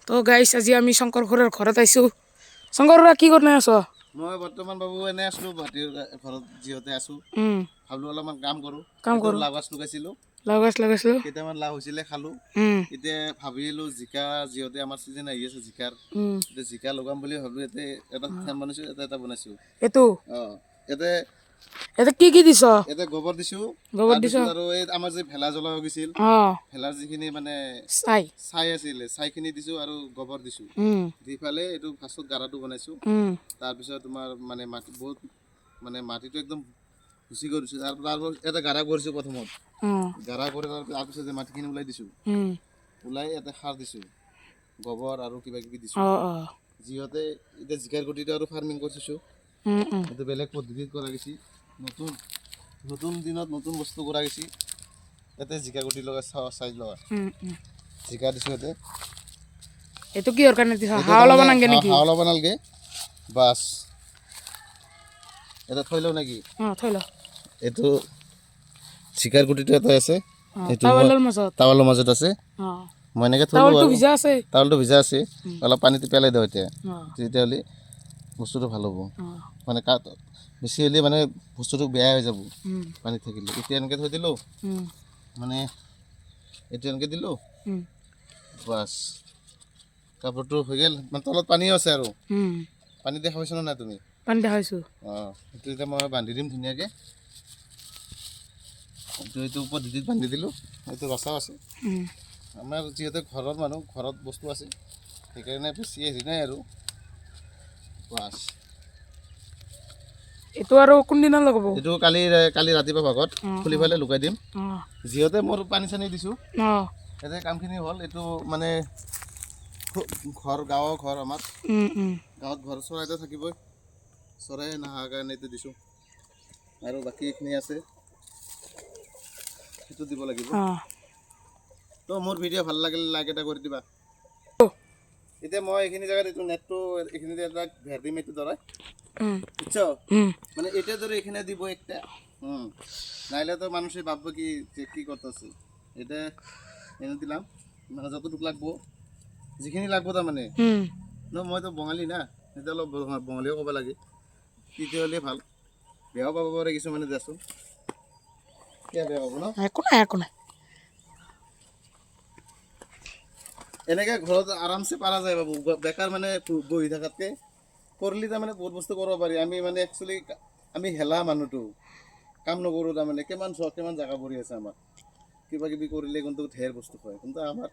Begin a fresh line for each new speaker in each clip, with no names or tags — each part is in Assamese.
তো গাইছ আজি আমি শংকৰ খুৰাৰ ঘৰত আইছোঁ। শংকৰ খুৰা কি কৰি আছ?
মই বৰ্তমান বাবু এনে আছিলোঁ ভাইটিৰ ঘৰত যিহেতু আছোঁ ভাবিলোঁ অলপমান কাম কৰোঁ। লাও গছ লগাইছিলোঁ,
লাও গছ লগাইছিলোঁ,
কেইটামান লাও হৈছিলে খালোঁ। এতিয়া ভাবিলোঁ জিকা যিহেতু আমাৰ চিজন আহি আছে জিকাৰ, এতিয়া জিকা লগাম বুলি ভাবিলোঁ। ইয়াতে এটা ফ্ৰেম বনাইছোঁ, এটা বনাইছোঁ।
এইটো
ইয়াতে
এটা কি দিছ?
ইয়াতে গোবৰ দিছোঁ,
গোবৰ দিছ
আৰু এই আমাৰ যে ভেলা জ্বলা হৈ গৈছিল, ভেলাৰ যিখিনি মানে ছাই আছিলে ছাইখিনি দিছোঁ আৰু গোবৰ দিছোঁ। দি পেলাই এইটো ফাৰ্ষ্টত গাৰাটো বনাইছোঁ। তাৰপিছত তোমাৰ মানে মাটি বহুত মানে মাটিটো একদম ভুচি কৰিছোঁ। তাৰপিছত এটা গাৰা কৰিছোঁ প্ৰথমত, গাৰা কৰি তাৰপিছত যে মাটিখিনি ওলাই দিছোঁ, ওলাই ইয়াতে সাৰ দিছোঁ, গোবৰ আৰু কিবা কিবি দিছোঁ। যিহেতু এতিয়া জিকাৰ গুটিটো আৰু ফাৰ্মিং কৰিছোঁ, এইটো বেলেগ পদ্ধতিত কৰা গৈছে। নতুন দিনত নতুন বস্তু কৰা গৈছে। ইয়াতে জিকা গুটি লগা চাইজ লগা জিকা দিছোঁ। ইয়াতে
এইটো কিহৰ কাৰণে দিছ? হাও ল'ব নালাগে নেকি?
হাও ল'ব নালাগে, বাছ এটা থৈ লওঁ নেকি?
থৈ ল।
এইটো জিকাৰ গুটিটো এটা আছে, এইটো টাৱালৰ মাজত আছে। মই এনেকৈ থলোঁ আৰু টাৱালটো ভিজা আছে। অলপ পানীটো পেলাই দিওঁ এতিয়া, তেতিয়াহ'লে বস্তুটো ভাল হ'ব। মানে বেছি হ'লে মানে বস্তুটো বেয়া হৈ যাব পানীত থাকিলে। এতিয়া এনেকৈ থৈ দিলোঁ, মানে এইটো এনেকৈ দিলোঁ, বাছ কাপোৰটো হৈ গ'ল। মানে তলত পানীও আছে আৰু পানী দেখা পাইছা নে নাই তুমি?
পানী দেখাইছোঁ।
সেইটো এতিয়া মই বান্ধি দিম ধুনীয়াকৈ। এইটো পদ্ধতিত বান্ধি দিলোঁ। এইটো ৰচাও আছে। আমাৰ যিহেতু ঘৰৰ মানুহ, ঘৰত বস্তু আছে, সেইকাৰণে বেছি হেৰি নাই আৰু বাছ।
এইটো আৰু কোনদিনা লগাব? এইটো
কালি ৰাতিপুৱা ভাগত খুলি পেলাই লগাই দিম। যিহেতু মোৰ পানী চানী দিছোঁ, ইয়াতে কামখিনি হ'ল। এইটো মানে গাঁৱৰ ঘৰ আমাৰ, গাঁৱত ঘৰ চৰাইটো থাকিবই, চৰাই নাহাৰ কাৰণে এইটো দিছোঁ। আৰু বাকী এইখিনি আছে, সেইটো দিব লাগিব। তো মোৰ ভিডিঅ' ভাল লাগিলে লাইক এটা কৰি দিবা। এতিয়া মই এইখিনি জেগাত এইটো নেটটো এইখিনিতে এটা ভেৰ দিম, এইটো ধৰাই বুঝছ? মানে এটা ধরে এখানে দিব একটা, নাইলে তো মানুষের ভাববো কি যে কি করতেছে। এটা এনে দিলাম, মানে যতটুকু লাগবো, যিখিনি লাগবো তার মানে মই তো বঙালী না, এটা অলপ বঙালীও ক'ব লাগে, তেতিয়াহ'লে ভাল। বেয়াও পাব পাৰে কিছুমানে, দেচোন কিয় বেয়া পাব ন?
একো নাই।
এনেকৈ ঘৰত আৰামছে পাৰা যায় বাবু, বেকাৰ মানে বহি থকাতকে কৰিলে তাৰমানে বহুত বস্তু কৰিব পাৰি। আমি মানে একচুৱেলি আমি হেলা মানুহটো কাম নকৰোঁ। তাৰমানে কিমান জেগা পৰি আছে আমাৰ, কিবা কিবি কৰিলে কিন্তু ঢেৰ বস্তু হয়। কিন্তু আমাৰ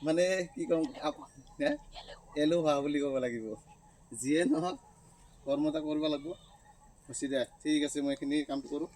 মানে কি ক'ম, এলেহুৱা বুলি ক'ব লাগিব। যিয়ে নহওক কৰ্ম এটা কৰিব লাগিব। হৈছে দে, ঠিক আছে, মই এইখিনি কামটো কৰোঁ।